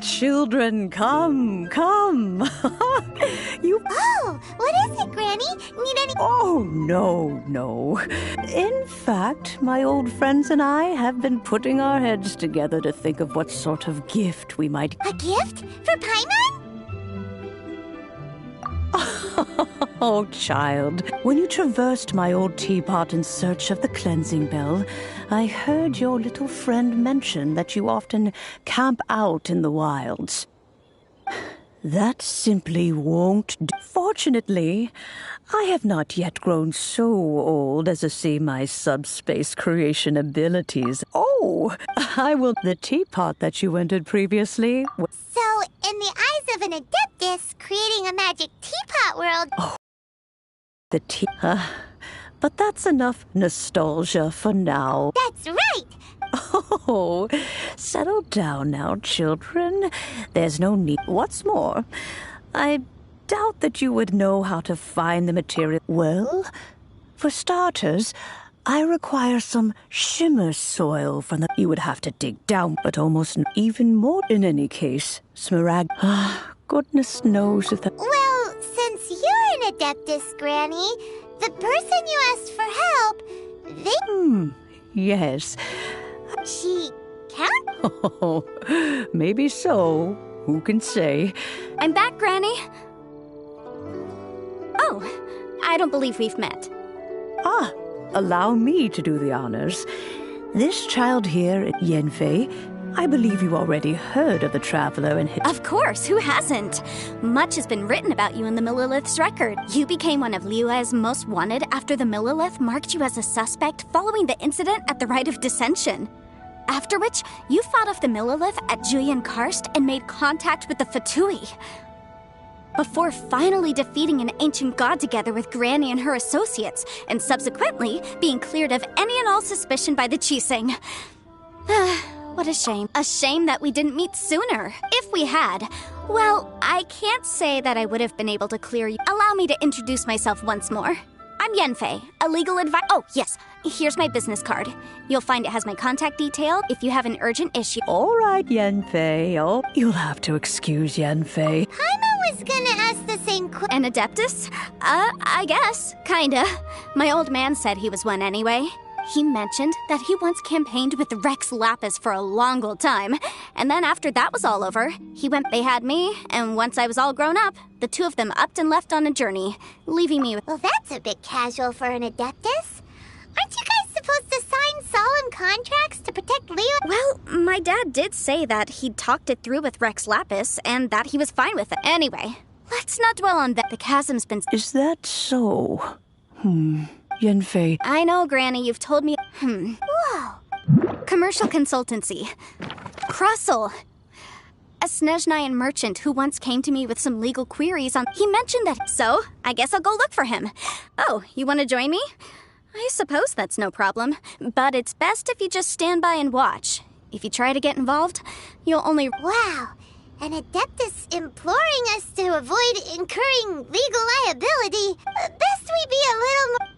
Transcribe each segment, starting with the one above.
Children, come, come. You... Oh, what is it, Granny? Need any... Oh, no. In fact, my old friends and I have been putting our heads together to think of what sort of gift we might... A gift? For Paimon? Oh, child. When you traversed my old teapot in search of the cleansing bell, I heard your little friend mention that you often camp out in the wilds. That simply won't do. Fortunately, I have not yet grown so old as to see my subspace creation abilities. Oh, I will... The teapot that you entered previously... So, in the eyes of an adeptus, creating a magic teapot world... Oh, the but that's enough nostalgia for now. That's right! Oh, settle down now, children. There's no need. What's more, I doubt that you would know how to find the material. Well, for starters, I require some shimmer soil from the... You would have to dig down, but almost even more. In any case, Smaragd... Goodness knows if that... Well, since you're an adeptus, Granny, the person you asked for help, they... Yes. She can? Oh, maybe so. Who can say? I'm back, Granny. Oh, I don't believe we've met. Ah, allow me to do the honors. This child here, Yenfei, I believe you already heard of the Traveler and his... Of course, who hasn't? Much has been written about you in the Millilith's record. You became one of Liyue's most wanted after the Millilith marked you as a suspect following the incident at the Rite of Dissension. After which, you fought off the Millilith at Julian Karst and made contact with the Fatui. Before finally defeating an ancient god together with Granny and her associates, and subsequently being cleared of any and all suspicion by the Chiseng. What a shame. A shame that we didn't meet sooner. If we had, well, I can't say that I would have been able to clear you. Allow me to introduce myself once more. I'm Yenfei, a legal advisor. Oh, yes, here's my business card. You'll find it has my contact detail if you have an urgent issue. All right, Yenfei. Oh, you'll have to excuse Yenfei. Paimon was gonna ask the same question. An adeptus? I guess. Kinda. My old man said he was one anyway. He mentioned that he once campaigned with Rex Lapis for a long old time, and then after that was all over, they had me, and once I was all grown up, the two of them upped and left on a journey, leaving me with... Well, that's a bit casual for an adeptus. Aren't you guys supposed to sign solemn contracts to protect Leo? Well, my dad did say that he'd talked it through with Rex Lapis, and that he was fine with it. Anyway, let's not dwell on that. The chasm's been... Is that so? Yenfei. I know, Granny, you've told me... Whoa. Commercial consultancy. Crossel. A Snezhnayan merchant who once came to me with some legal queries on... He mentioned that... So, I guess I'll go look for him. Oh, you want to join me? I suppose that's no problem. But it's best if you just stand by and watch. If you try to get involved, you'll only... Wow, an Adeptus imploring us to avoid incurring legal liability. Best we be a little more...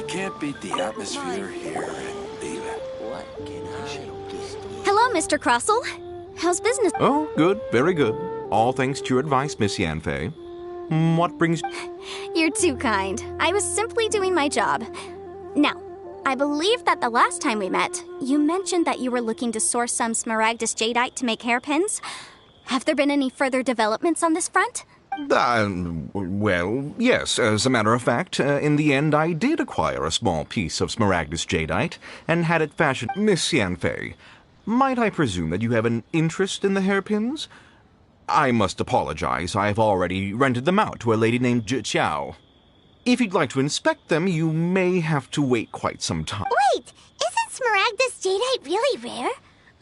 Can't beat the atmosphere here and leave it. What can I? Hello, Mr. Crossell. How's business? Oh, good. Very good. All thanks to your advice, Miss Yanfei. What brings... You're too kind. I was simply doing my job. Now, I believe that the last time we met, you mentioned that you were looking to source some smaragdus jadeite to make hairpins. Have there been any further developments on this front? Well, yes. As a matter of fact, in the end, I did acquire a small piece of smaragdus jadeite and had it fashioned. Miss Yanfei, might I presume that you have an interest in the hairpins? I must apologize. I've already rented them out to a lady named Chiao. If you'd like to inspect them, you may have to wait quite some time. Wait, isn't smaragdus jadeite really rare?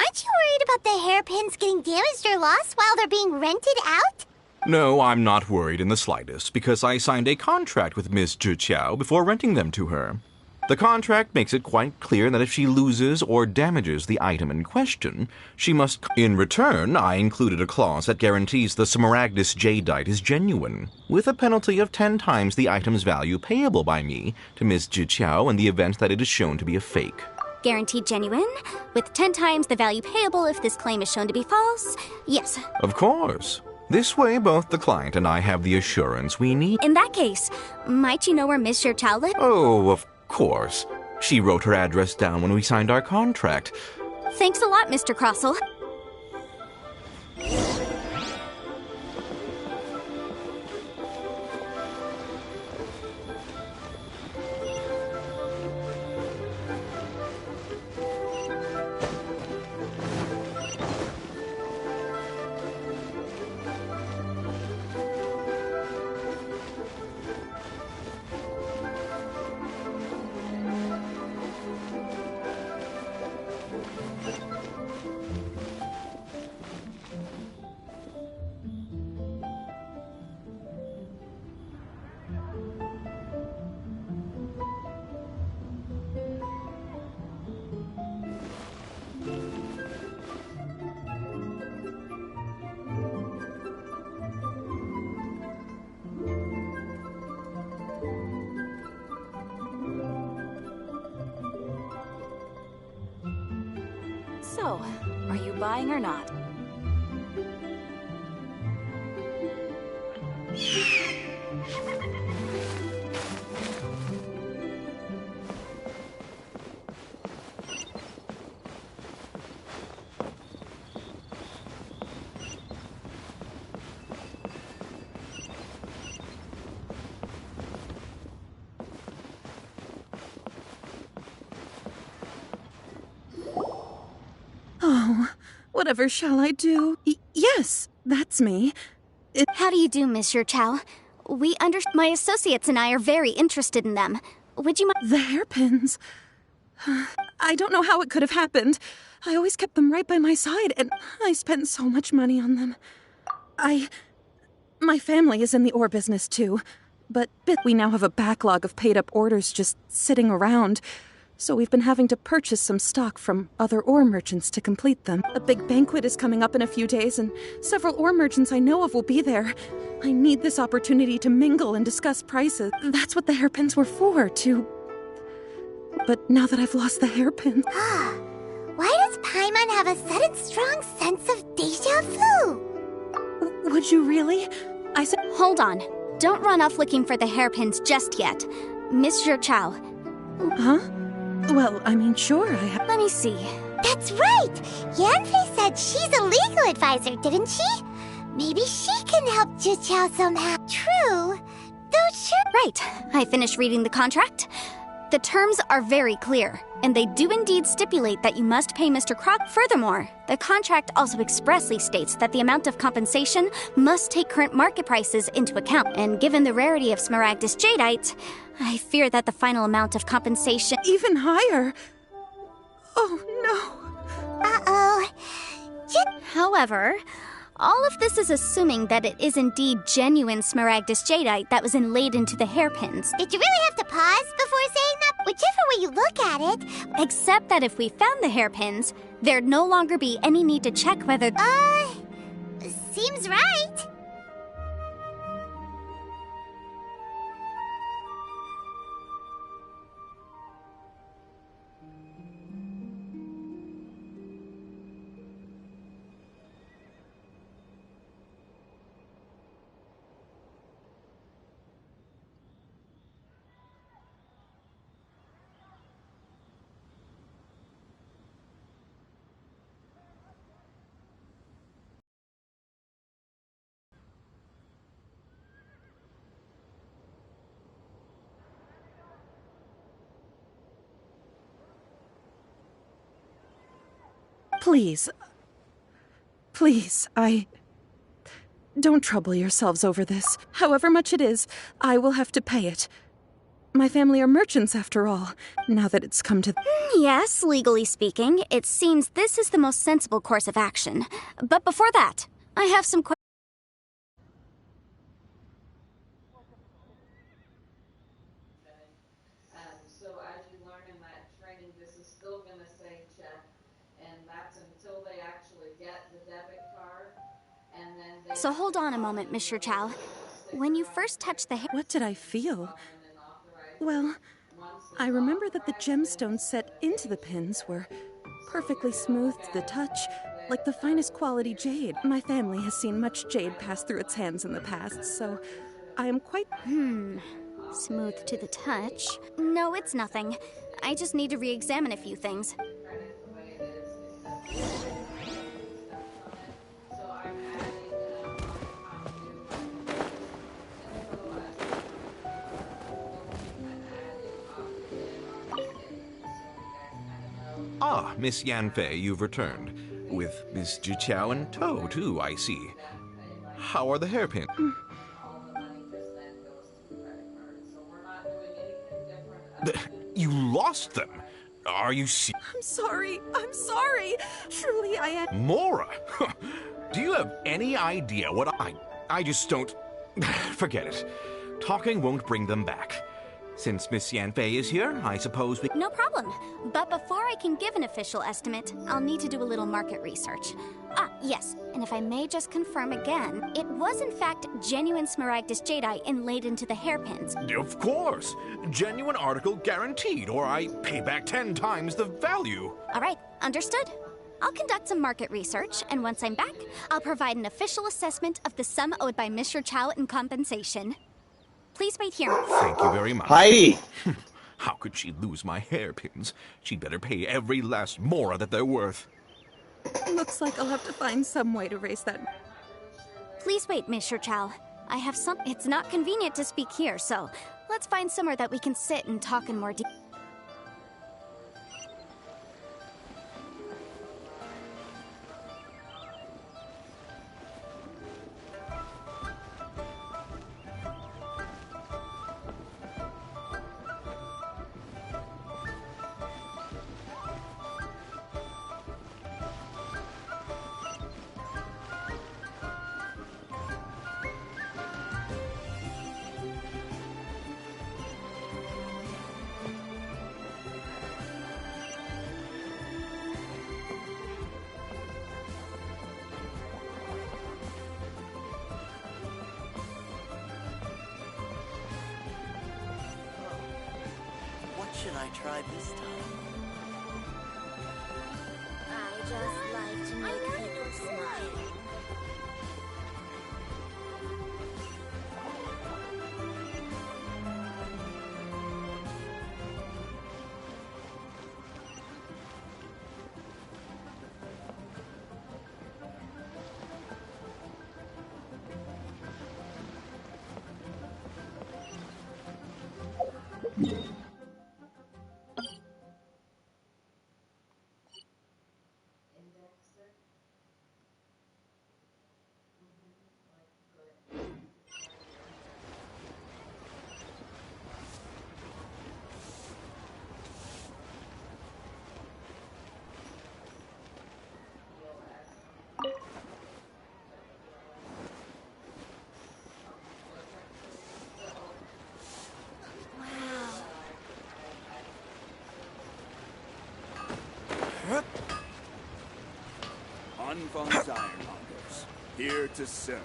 Aren't you worried about the hairpins getting damaged or lost while they're being rented out? No, I'm not worried in the slightest, because I signed a contract with Miss Chiao before renting them to her. The contract makes it quite clear that if she loses or damages the item in question, she must... In return, I included a clause that guarantees the smaragdus jadeite is genuine, with a penalty of 10 times the item's value payable by me to Miss Chiao in the event that it is shown to be a fake. Guaranteed genuine, with 10 times the value payable if this claim is shown to be false? Yes. Of course. This way, both the client and I have the assurance we need. In that case, might you know where Miss Chiao lives? Oh, of course. She wrote her address down when we signed our contract. Thanks a lot, Mr. Crossell. So, are you buying or not? Whatever shall I do? Yes, that's me. How do you do, Miss Chiao? My associates and I are very interested in them. Would you mind? The hairpins. I don't know how it could have happened. I always kept them right by my side, and I spent so much money on them. My family is in the ore business too, but we now have a backlog of paid-up orders just sitting around. so we've been having to purchase some stock from other ore merchants to complete them. A big banquet is coming up in a few days, and several ore merchants I know of will be there. I need this opportunity to mingle and discuss prices. That's what the hairpins were for, But now that I've lost the hairpins... Why does Paimon have a sudden strong sense of déjà vu? Would you really? I said... Hold on. Don't run off looking for the hairpins just yet. Miss Chow. Huh? Well, I mean, sure, I have... Let me see. That's right! Yanfei said she's a legal advisor, didn't she? Maybe she can help Jiqiao somehow. True. Though sure... Right. I finished reading the contract. The terms are very clear, and they do indeed stipulate that you must pay Mr. Croc. Furthermore, the contract also expressly states that the amount of compensation must take current market prices into account. And given the rarity of Smaragdus jadeite, I fear that the final amount of compensation... Even higher? Oh, no. Uh-oh. However, all of this is assuming that it is indeed genuine Smaragdus jadeite that was inlaid into the hairpins. Did you really have to pause before saying that? Whichever way you look at it. Except that if we found the hairpins, there'd no longer be any need to check whether... Seems right. Please, Don't trouble yourselves over this. However much it is, I will have to pay it. My family are merchants, after all, now that it's come to... Yes, legally speaking, it seems this is the most sensible course of action. But before that, I have some questions. So as you learn in that training, this is still going to say check, and that's until they actually get the debit card, and then they... So hold on a moment, Mr. Chow. When you first touched the hair... What did I feel? Well, I remember that the gemstones set into the pins were perfectly smooth to the touch, like the finest quality jade. My family has seen much jade pass through its hands in the past, so I am quite... Smooth to the touch? No, it's nothing. I just need to re-examine a few things. Ah, Miss Yanfei, you've returned. With Miss Jiqiao in tow, too, I see. How are the hairpins? You lost them? Are you serious? I'm sorry. Truly, I am... Mora! Do you have any idea what I just don't... Forget it. Talking won't bring them back. Since Miss Yanfei is here, I suppose we... No problem. But before I can give an official estimate, I'll need to do a little market research. Ah, yes. And if I may just confirm again, it was in fact genuine Smaragdus jadeite inlaid into the hairpins. Of course. Genuine article guaranteed, or I pay back 10 times the value. All right, understood. I'll conduct some market research, and once I'm back, I'll provide an official assessment of the sum owed by Mr. Chow in compensation. Please wait here. Thank you very much. Heidi! How could she lose my hairpins? She'd better pay every last mora that they're worth. Looks like I'll have to find some way to raise that... Please wait, Mr. Chow. I have some... It's not convenient to speak here, so let's find somewhere that we can sit and talk in more detail. should I try this time? I just like to make people smile. Unfun's Ironmongers, here to serve.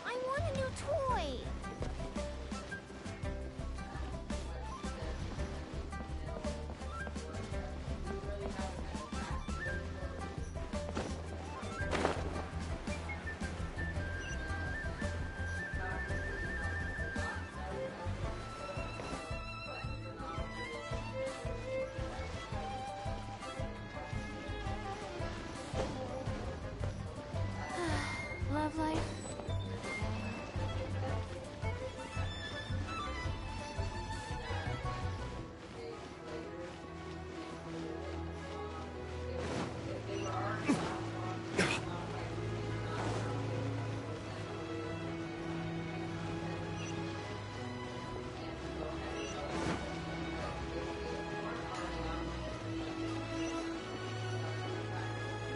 I want a new toy. Love life.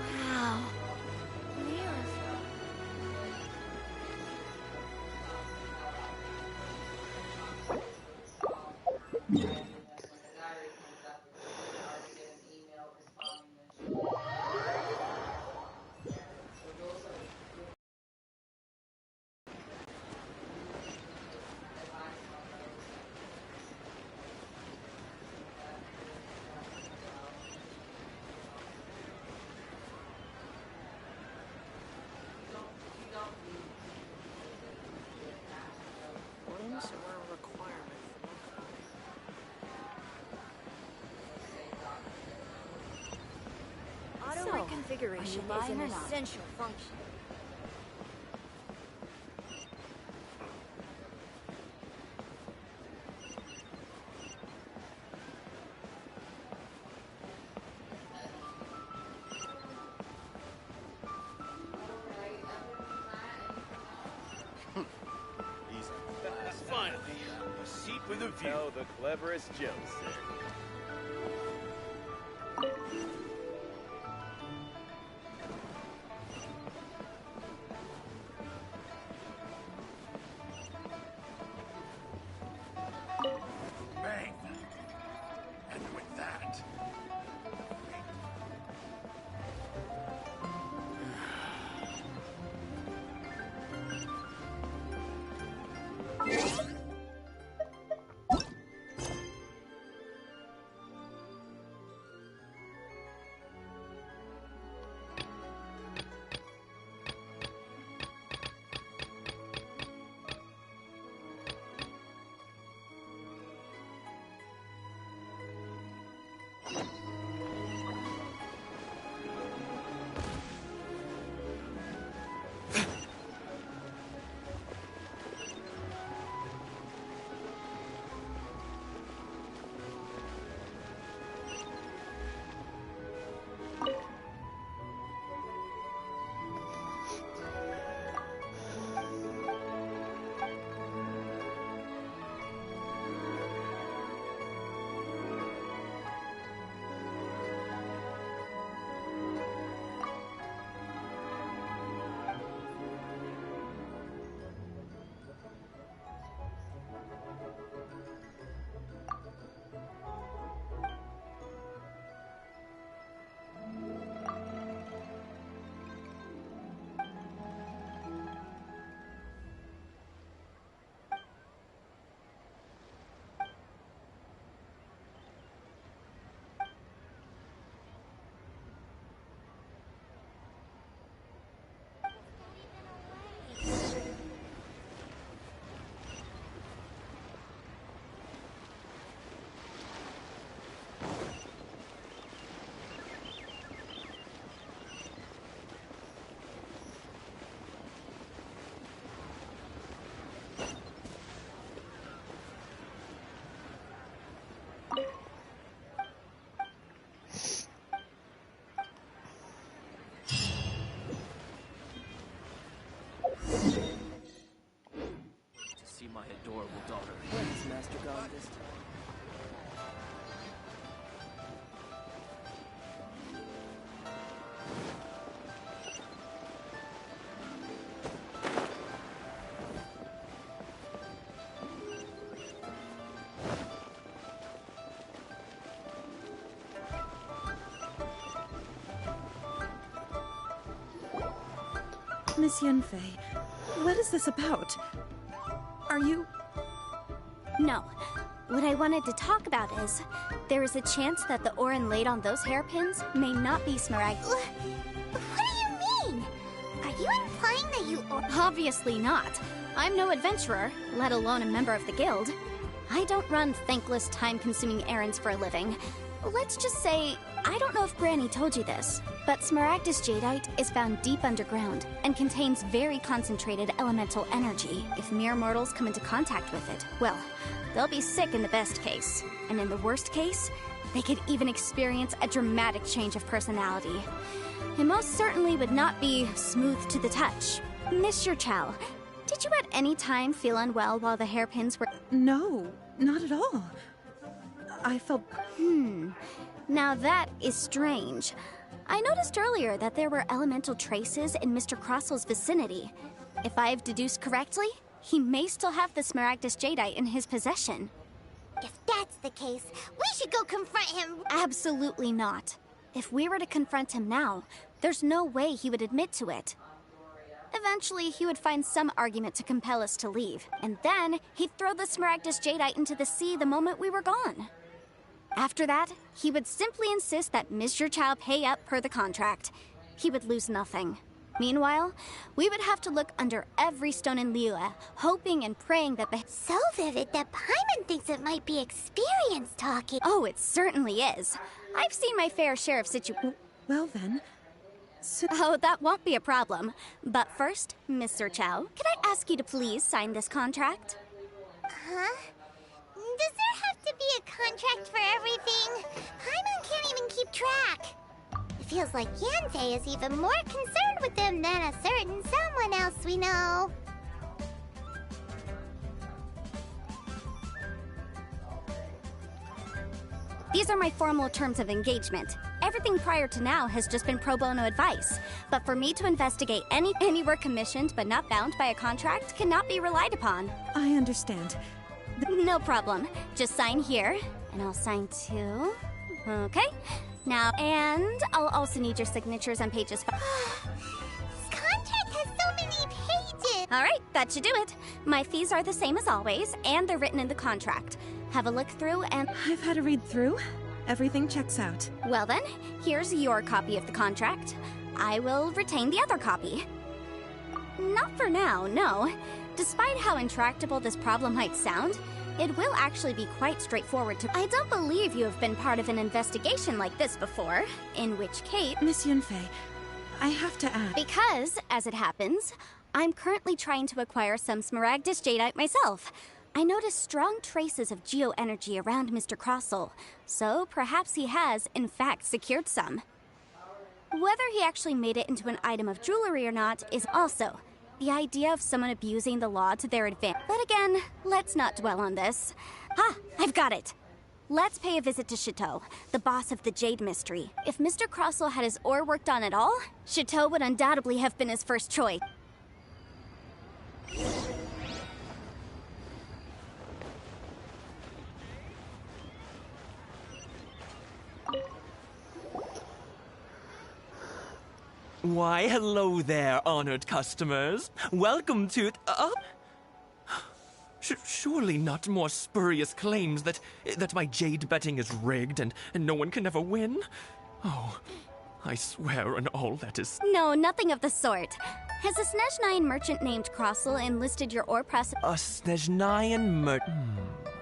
Wow. Beautiful. Limbs were a requirement for Auto So, reconfiguration are you is buying an or not? essential function. Finally, a seat with a view. Tell the cleverest jokes, sir. Bang! And with that... see my adorable daughter. Where has Master gone this time? Miss Yenfei, what is this about? Are you... No. What I wanted to talk about is, there is a chance that the Orin laid on those hairpins may not be Smaragd. What do you mean? Are you implying that you... Obviously not. I'm no adventurer, let alone a member of the guild. I don't run thankless, time-consuming errands for a living. Let's just say, I don't know if Granny told you this, but Smaragdus jadeite is found deep underground and contains very concentrated elemental energy. If mere mortals come into contact with it, well, they'll be sick in the best case. And in the worst case, they could even experience a dramatic change of personality. It most certainly would not be smooth to the touch. Mr. Chow, did you at any time feel unwell while the hairpins were... No, not at all. I felt... Now that is strange. I noticed earlier that there were elemental traces in Mr. Crossel's vicinity. If I've deduced correctly, he may still have the Smaragdus jadeite in his possession. If that's the case, we should go confront him. Absolutely not. If we were to confront him now, there's no way he would admit to it. Eventually, he would find some argument to compel us to leave, and then he'd throw the Smaragdus jadeite into the sea the moment we were gone. After that, he would simply insist that Mr. Chow pay up per the contract. He would lose nothing. Meanwhile, we would have to look under every stone in Liyue, hoping and praying that the... So vivid that Paimon thinks it might be experience talking. Oh, it certainly is. I've seen my fair share of Well then... Oh, that won't be a problem. But first, Mr. Chow, could I ask you to please sign this contract? Huh? Does there have to be a contract for everything? Paimon can't even keep track. It feels like Yanfei is even more concerned with them than a certain someone else we know. These are my formal terms of engagement. Everything prior to now has just been pro bono advice. But for me to investigate any work commissioned but not bound by a contract cannot be relied upon. I understand. No problem. Just sign here, and I'll sign too. Okay. Now, and I'll also need your signatures on pages 5. This contract has so many pages. All right, that should do it. My fees are the same as always, and they're written in the contract. Have a look through and... I've had a read through. Everything checks out. Well then, here's your copy of the contract. I will retain the other copy. Not for now, no. Despite how intractable this problem might sound, it will actually be quite straightforward to... I don't believe you have been part of an investigation like this before, in which case... Miss Yunfei, I have to ask... Because, as it happens, I'm currently trying to acquire some Smaragdus jadeite myself. I noticed strong traces of geoenergy around Mr. Crossel, so perhaps he has, in fact, secured some. Whether he actually made it into an item of jewelry or not is also... The idea of someone abusing the law to their advantage. But again, let's not dwell on this. Ah, I've got it! Let's pay a visit to Chateau, the boss of the Jade Mystery. If Mr. Crossel had his ore worked on at all, Chateau would undoubtedly have been his first choice. Why, hello there, honored customers. Welcome to... surely not more spurious claims that my jade betting is rigged and no one can ever win? Oh, I swear on all that is... No, nothing of the sort. Has a Snezhnayan merchant named Crossel enlisted your ore press... A Snezhnayan merchant...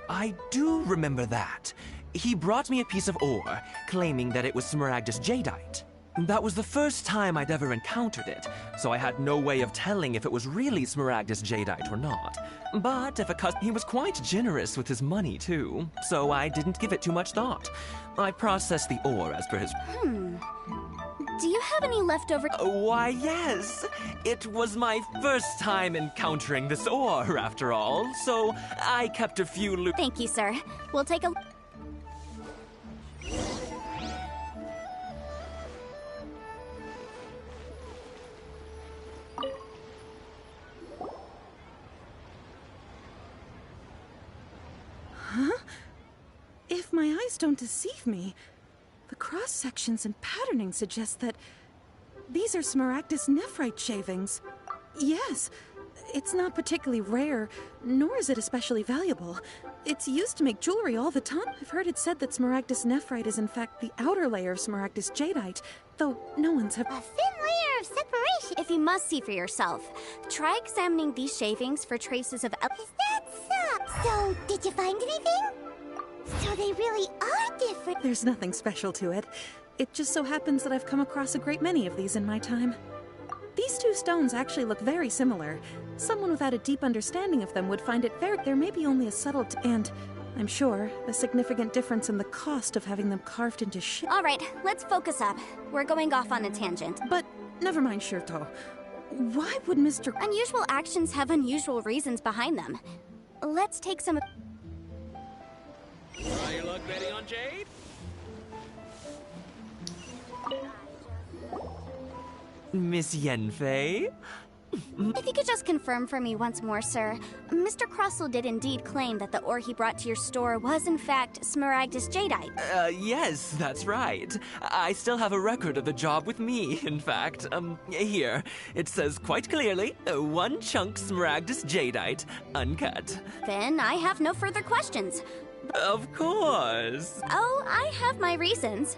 I do remember that. He brought me a piece of ore, claiming that it was Smaragdus jadeite. That was the first time I'd ever encountered it, so I had no way of telling if it was really Smaragdus jadeite or not. But if he was quite generous with his money too, so I didn't give it too much thought. I processed the ore as per his... Do you have any leftover? Why, yes. It was my first time encountering this ore, after all, so I kept a few Thank you, sir. We'll take a... Huh? If my eyes don't deceive me, the cross-sections and patterning suggest that these are Smaragdus nephrite shavings. Yes, it's not particularly rare, nor is it especially valuable. It's used to make jewelry all the time. I've heard it said that Smaragdus nephrite is in fact the outer layer of Smaragdus jadeite, though no one's A thin layer of separation. If you must see for yourself, try examining these shavings for traces of... Is that so? So, did you find anything? So they really are different. There's nothing special to it. It just so happens that I've come across a great many of these in my time. These two stones actually look very similar. Someone without a deep understanding of them would find it very... There may be only a subtle and, I'm sure, a significant difference in the cost of having them carved into All right, let's focus up. We're going off on a tangent. But never mind, Shirto. Why would Mr... Unusual actions have unusual reasons behind them. Let's take some... Try your luck betting on Jade? Miss Yenfei? If you could just confirm for me once more, sir. Mr. Crossell did indeed claim that the ore he brought to your store was in fact Smaragdus jadeite. Yes, that's right. I still have a record of the job with me, in fact. Here. It says quite clearly, 1 chunk Smaragdus jadeite, uncut. Then I have no further questions. Of course. Oh, I have my reasons.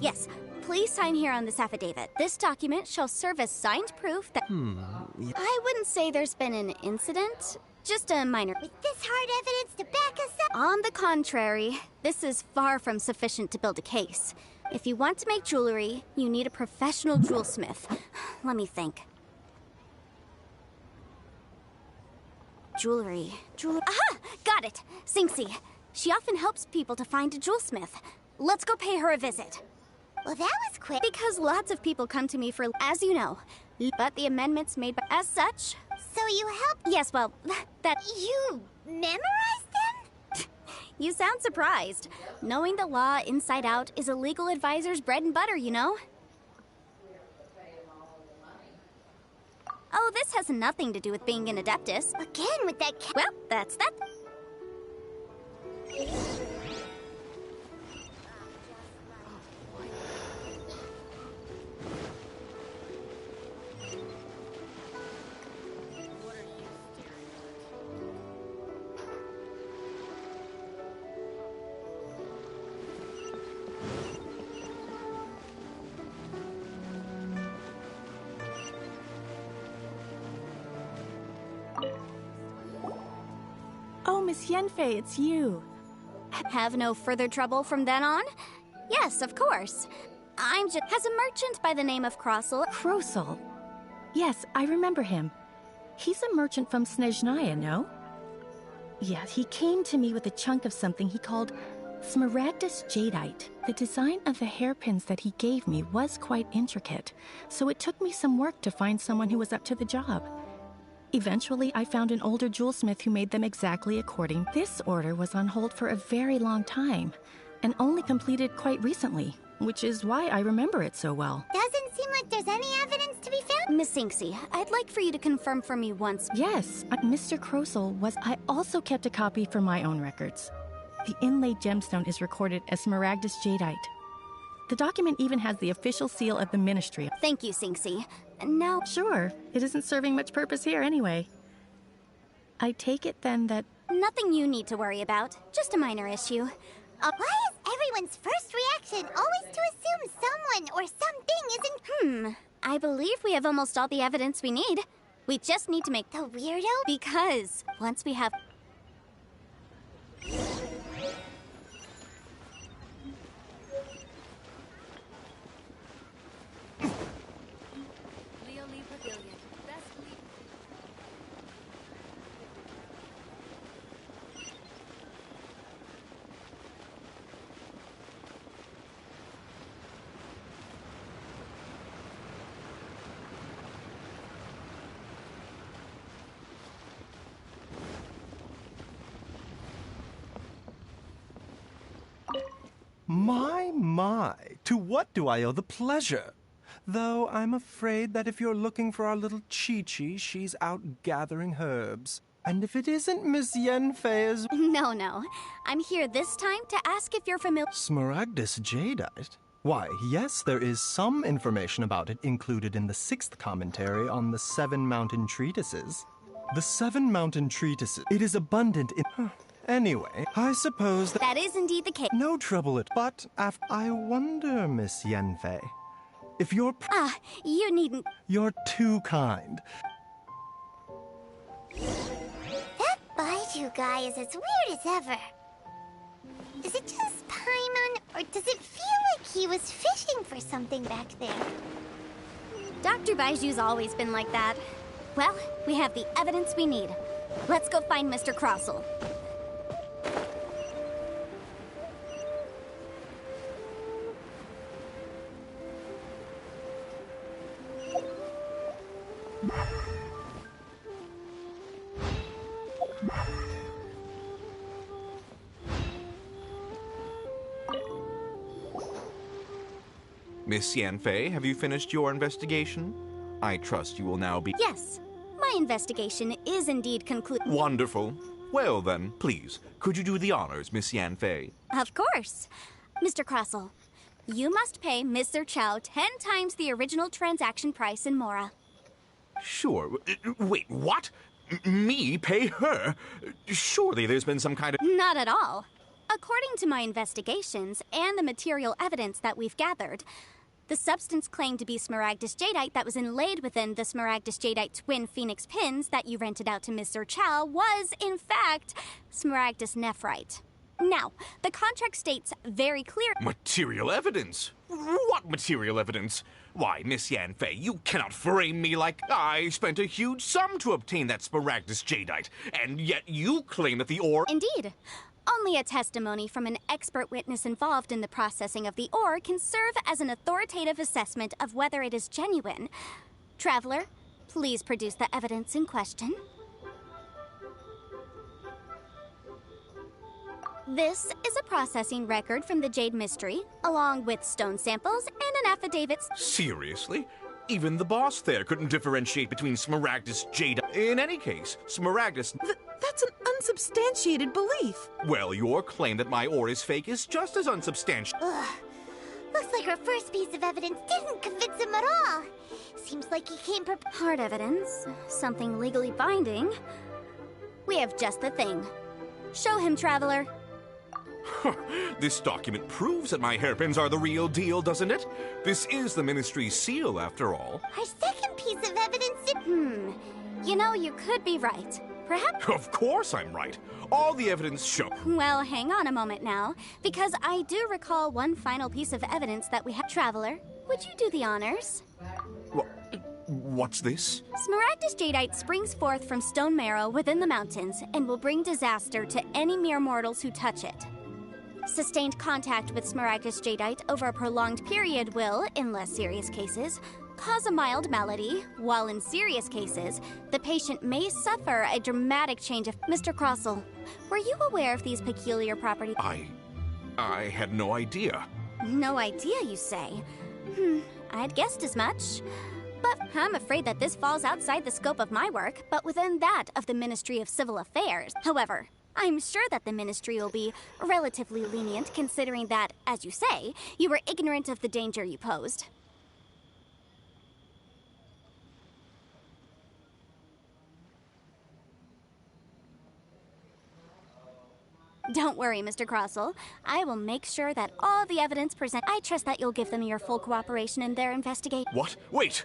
Yes. Please sign here on this affidavit. This document shall serve as signed proof that... I wouldn't say there's been an incident. Just a minor... With this hard evidence to back us up... On the contrary, this is far from sufficient to build a case. If you want to make jewelry, you need a professional jewelsmith. Let me think. Jewelry. Aha! Got it! Singsi. She often helps people to find a jewelsmith. Let's go pay her a visit. Well, that was quick. Because lots of people come to me for, as you know, but the amendments made by... As such... So you helped... Yes, well, that... You memorized them? You sound surprised. Knowing the law inside out is a legal advisor's bread and butter, you know? Oh, this has nothing to do with being an adeptus. Again with that Well, that's that. Oh, Miss Yenfei, it's you. Have no further trouble from then on? Yes, of course. I'm just... Has a merchant by the name of Crossell... Crossell? Yes, I remember him. He's a merchant from Snezhnaya, no? Yeah, he came to me with a chunk of something he called Smaragdus jadeite. The design of the hairpins that he gave me was quite intricate, so it took me some work to find someone who was up to the job. Eventually, I found an older jewelsmith who made them exactly according. This order was on hold for a very long time, and only completed quite recently, which is why I remember it so well. Doesn't seem like there's any evidence to be found. Miss Sinksy, I'd like for you to confirm for me once. Yes, Mr. Crossell was... I also kept a copy for my own records. The inlaid gemstone is recorded as Smaragdus jadeite. The document even has the official seal of the Ministry. Thank you, Sinksy. Now... Sure, it isn't serving much purpose here anyway. I take it then that... Nothing you need to worry about. Just a minor issue. Why is everyone's first reaction always to assume someone or something isn't... I believe we have almost all the evidence we need. We just need to make... The weirdo? Because once we have... My. To what do I owe the pleasure? Though I'm afraid that if you're looking for our little Chi-Chi, she's out gathering herbs. And if it isn't Miss Yanfei's... No. I'm here this time to ask if you're familiar... Smaragdus jadeite? Why, yes, there is some information about it included in the 6th commentary on the 7 mountain treatises. The 7 mountain treatises. It is abundant in... Anyway, I suppose that is indeed the case. No trouble but I wonder, Miss Yanfei, if you're... you needn't... You're too kind. That Baiju guy is as weird as ever. Is it just Paimon, or does it feel like he was fishing for something back there? Dr. Baiju's always been like that. Well, we have the evidence we need. Let's go find Mr. Crossell. Miss Yanfei, have you finished your investigation? I trust you will now be... Yes, my investigation is indeed concluded. Wonderful. Well then, please, could you do the honors, Miss Yanfei? Of course. Mr. Crossell, you must pay Mr. Chow 10 times the original transaction price in Mora. Sure. Wait, what? Me pay her? Surely there's been some kind of... Not at all. According to my investigations and the material evidence that we've gathered, the substance claimed to be Smaragdus jadeite that was inlaid within the Smaragdus jadeite twin phoenix pins that you rented out to Mr. Chow was, in fact, Smaragdus nephrite. Now, the contract states very clear... Material evidence? What material evidence? Why, Miss Yanfei, you cannot frame me like I spent a huge sum to obtain that Smaragdus jadeite, and yet you claim that the ore... Indeed. Only a testimony from an expert witness involved in the processing of the ore can serve as an authoritative assessment of whether it is genuine. Traveler, please produce the evidence in question. This is a processing record from the Jade Mystery, along with stone samples and an affidavit. Seriously? Even the boss there couldn't differentiate between Smaragdus jadeite. In any case, Smaragdus... That's an unsubstantiated belief. Well, your claim that my ore is fake is just as unsubstantiated. Ugh. Looks like our first piece of evidence didn't convince him at all. Seems like he came prepared. Hard evidence. Something legally binding. We have just the thing. Show him, Traveler. This document proves that my hairpins are the real deal, doesn't it? This is the Ministry's seal, after all. Our second piece of evidence... You know, you could be right. Perhaps... Of course I'm right. All the evidence shows... Well, hang on a moment now, because I do recall one final piece of evidence that we have. Traveler, would you do the honors? What's this? Smaragdus jadeite springs forth from stone marrow within the mountains and will bring disaster to any mere mortals who touch it. Sustained contact with Smaragdus jadeite over a prolonged period will, in less serious cases, cause a mild malady, while in serious cases, the patient may suffer a dramatic change of... Mr. Crossell, were you aware of these peculiar properties? I had no idea. No idea, you say? I'd guessed as much. But I'm afraid that this falls outside the scope of my work, but within that of the Ministry of Civil Affairs. However, I'm sure that the Ministry will be relatively lenient, considering that, as you say, you were ignorant of the danger you posed. Don't worry, Mr. Crossell. I will make sure that all the evidence presented... I trust that you'll give them your full cooperation in their investigation. What? Wait!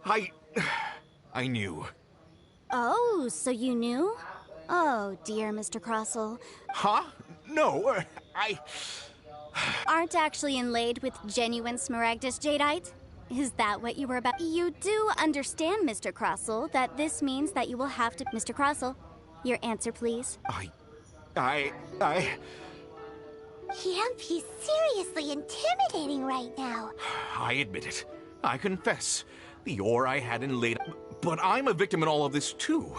I knew. Oh, so you knew? Oh, dear, Mr. Crossell. Huh? No, Aren't actually inlaid with genuine Smaragdus jadeite? Is that what you were about? You do understand, Mr. Crossell, that this means that you will have to... Mr. Crossell, your answer, please. He's seriously intimidating right now. I admit it. I confess. The ore I had inlaid... But I'm a victim in all of this, too.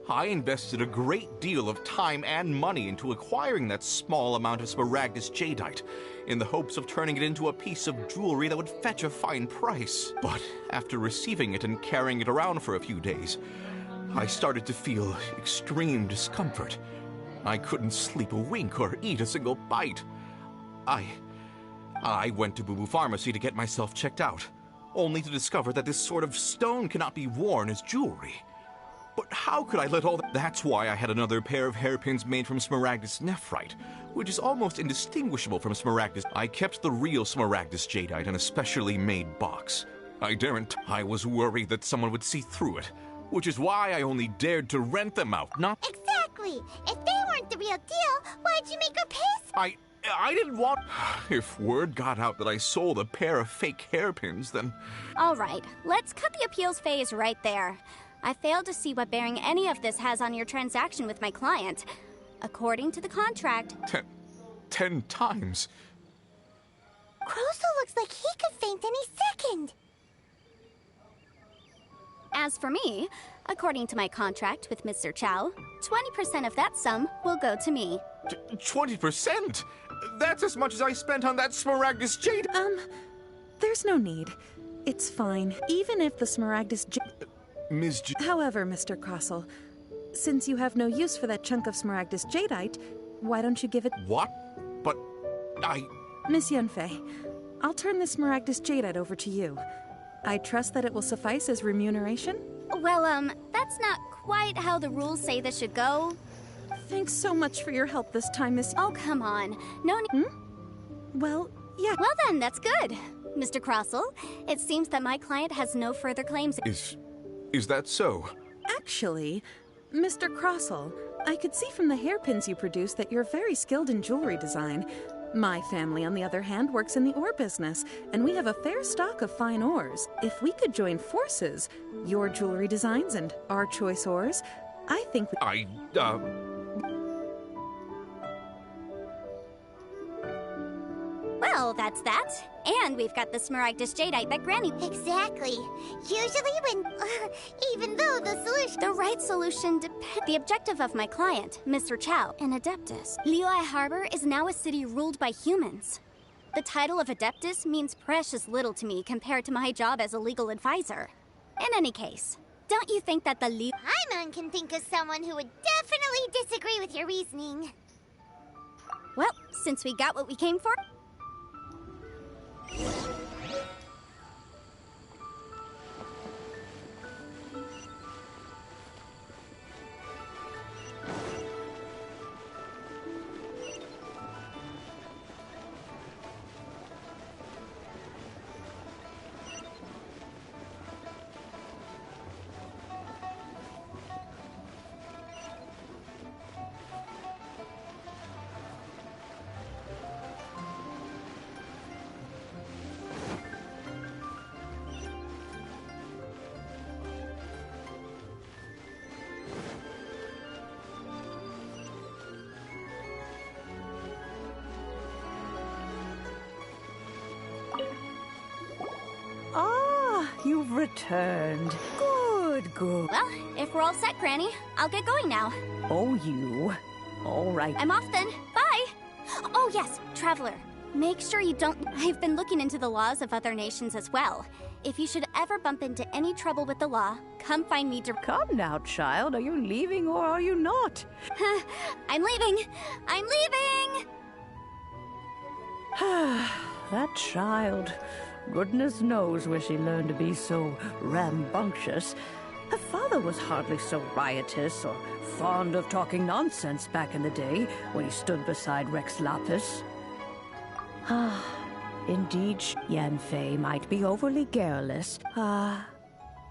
I invested a great deal of time and money into acquiring that small amount of smaragdus jadeite, in the hopes of turning it into a piece of jewelry that would fetch a fine price. But after receiving it and carrying it around for a few days, I started to feel extreme discomfort. I couldn't sleep a wink or eat a single bite. I went to Boo Boo Pharmacy to get myself checked out, only to discover that this sort of stone cannot be worn as jewelry. But how could I let all that? That's why I had another pair of hairpins made from smaragdus nephrite, which is almost indistinguishable from smaragdus. I kept the real smaragdus jadeite in a specially made box. I was worried that someone would see through it, which is why I only dared to rent them out, not— Exactly! If they weren't the real deal, why'd you make her pay? I didn't want— If word got out that I sold a pair of fake hairpins, then— All right, let's cut the appeals phase right there. I failed to see what bearing any of this has on your transaction with my client. According to the contract— 10 times? Crosel looks like he could faint any second. As for me, according to my contract with Mr. Chow, 20% of that sum will go to me. 20%? That's as much as I spent on that smaragdus jade— There's no need. It's fine, even if the smaragdus Ms. However, Mr. Crosel, since you have no use for that chunk of smaragdus jadeite, why don't you give it— What? But Miss Yanfei, I'll turn the smaragdus jadeite over to you. I trust that it will suffice as remuneration? Well, that's not quite how the rules say this should go. Thanks so much for your help this time, Miss— Oh, come on. No need— Well, yeah. Well then, that's good. Mr. Crosel, it seems that my client has no further claims— Is that so? Actually, Mr. Crosel, I could see from the hairpins you produce that you're very skilled in jewelry design. My family, on the other hand, works in the ore business, and we have a fair stock of fine ores. If we could join forces, your jewelry designs and our choice ores, I think we— Well, that's that. And we've got the smaragdus jadeite that Granny— Exactly. Usually when— even though the solution— The right solution depends— The objective of my client, Mr. Chow, an Adeptus. Liyue Harbor is now a city ruled by humans. The title of Adeptus means precious little to me compared to my job as a legal advisor. In any case, don't you think that the Paimon can think of someone who would definitely disagree with your reasoning. Well, since we got what we came for— You've returned. Good, good. Well, if we're all set, Granny, I'll get going now. Oh, you. All right. I'm off then. Bye! Oh, yes, Traveler. Make sure you don't— I've been looking into the laws of other nations as well. If you should ever bump into any trouble with the law, come find me to— Come now, child. Are you leaving or are you not? I'm leaving! I'm leaving! That child. Goodness knows where she learned to be so rambunctious. Her father was hardly so riotous or fond of talking nonsense back in the day when he stood beside Rex Lapis. Indeed, Yanfei might be overly garrulous.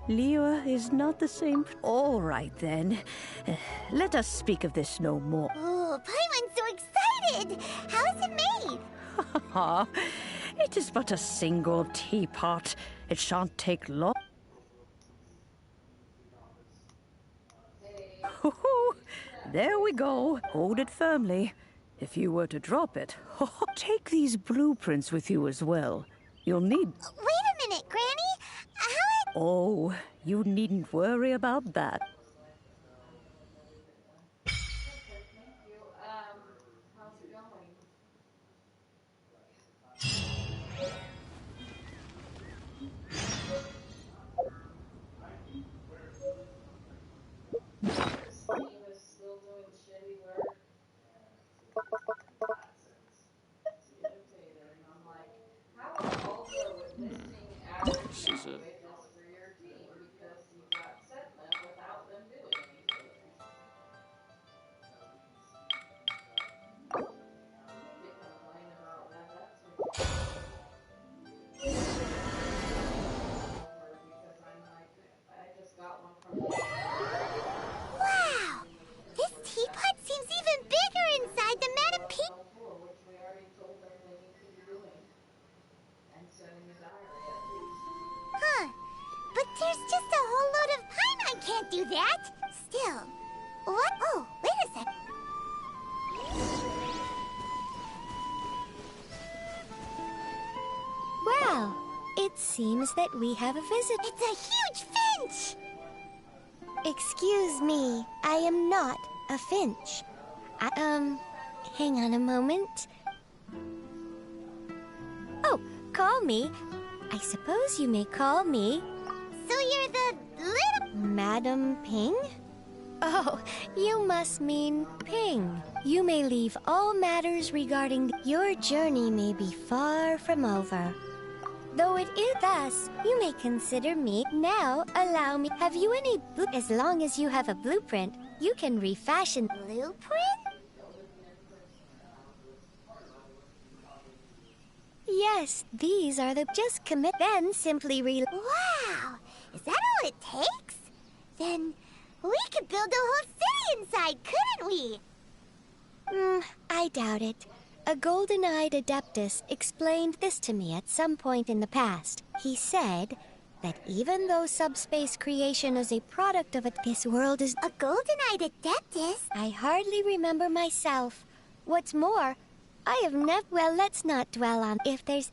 Liyue is not the same. All right, then. Let us speak of this no more. Oh, Paimon's so excited! How is it made? It is but a single teapot. It shan't take long. There we go. Hold it firmly. If you were to drop it, take these blueprints with you as well. You'll need— Wait a minute, Granny! Oh, you needn't worry about that. This is a... Wow! This teapot seems even bigger inside than Madame P. Huh. But there's just a whole load of Paimon can't do that. Still. What? Oh, wait a sec. Well, it seems that we have a visit. It's a huge finch! Excuse me, I am not a finch. Hang on a moment. Oh, call me. I suppose you may call me... So you're the little... Madam Ping? Oh, you must mean Ping. You may leave all matters regarding your journey may be far from over. Though it is thus, you may consider me. Now, allow me. Have you any as long as you have a blueprint, you can refashion... Blueprint? Yes, these are the... Just commit, then simply Wow! Is that all it takes? Then we could build a whole city inside, couldn't we? I doubt it. A golden-eyed adeptus explained this to me at some point in the past. He said that even though subspace creation is a product of this world is... A golden-eyed adeptus? I hardly remember myself. What's more, I have never... Well, let's not dwell on if there's...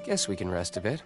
Guess we can rest a bit.